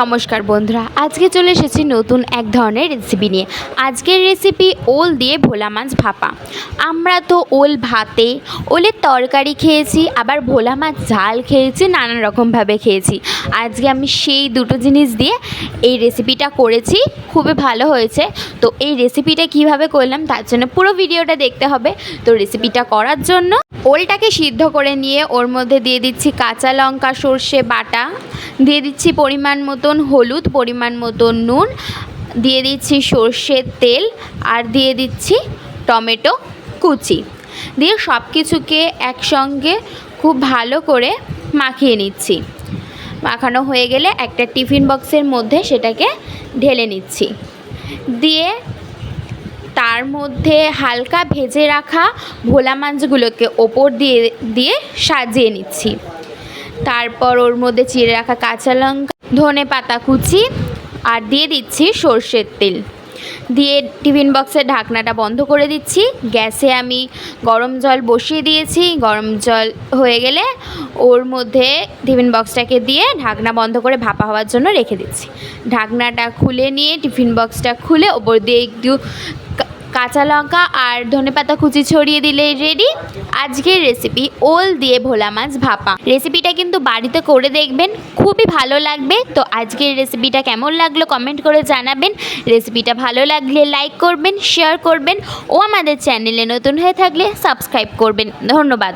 নমস্কার বন্ধুরা, আজকে চলে এসেছি নতুন এক ধরনের রেসিপি নিয়ে। আজকের রেসিপি ওল দিয়ে ভোলা মাছ ভাপা। আমরা তো ওল ভাতে, ওলের তরকারি খেয়েছি, আবার ভোলা মাছ ঝাল খেয়েছি, নানান রকমভাবে খেয়েছি। আজকে আমি সেই দুটো জিনিস দিয়ে এই রেসিপিটা করেছি, খুবই ভালো হয়েছে। তো এই রেসিপিটা কিভাবে করলাম তার জন্য পুরো ভিডিওটা দেখতে হবে। তো রেসিপিটা করার জন্য ওলটাকে সিদ্ধ করে নিয়ে ওর মধ্যে দিয়ে দিচ্ছি কাঁচা লঙ্কা, সর্ষে বাটা, দিয়ে দিচ্ছি পরিমাণ মতন হলুদ, পরিমাণ মতন নুন, দিয়ে দিচ্ছি সর্ষের তেল, আর দিয়ে দিচ্ছি টমেটো কুচি, দিয়ে সব কিছুকে একসঙ্গে খুব ভালো করে মাখিয়ে নিচ্ছি। মাখানো হয়ে গেলে একটা টিফিন বক্সের মধ্যে সেটাকে ঢেলে নিচ্ছি, দিয়ে তার মধ্যে হালকা ভেজে রাখা ভোলা মাছগুলোকে ওপর দিয়ে দিয়ে সাজিয়ে নিচ্ছি। তারপর ওর মধ্যে চিড়ে রাখা কাঁচা লঙ্কা, ধনে পাতা কুচি, আর দিয়ে দিচ্ছি সর্ষের তেল, দিয়ে টিফিন বক্সের ঢাকনাটা বন্ধ করে দিচ্ছি। গ্যাসে আমি গরম জল বসিয়ে দিয়েছি। গরম জল হয়ে গেলে ওর মধ্যে টিফিন বক্সটাকে দিয়ে ঢাকনা বন্ধ করে ভাপা হওয়ার জন্য রেখে দিচ্ছি। ঢাকনাটা খুলে নিয়ে টিফিন বক্সটা খুলে ওপর দিয়ে একটু কাঁচা লঙ্কা আর ধনেপাতা কুচি ছড়িয়ে দিলে রেডি আজকের রেসিপি ওল দিয়ে ভোলা মাছ ভাপা। রেসিপিটা কিন্তু বাড়িতে করে দেখবেন, খুবই ভালো লাগবে। তো আজকের রেসিপিটা কেমন লাগলো কমেন্ট করে জানাবেন। রেসিপিটা ভালো লাগলে লাইক করবেন, শেয়ার করবেন ও আমাদের চ্যানেলে নতুন হয়ে থাকলে সাবস্ক্রাইব করবেন। ধন্যবাদ।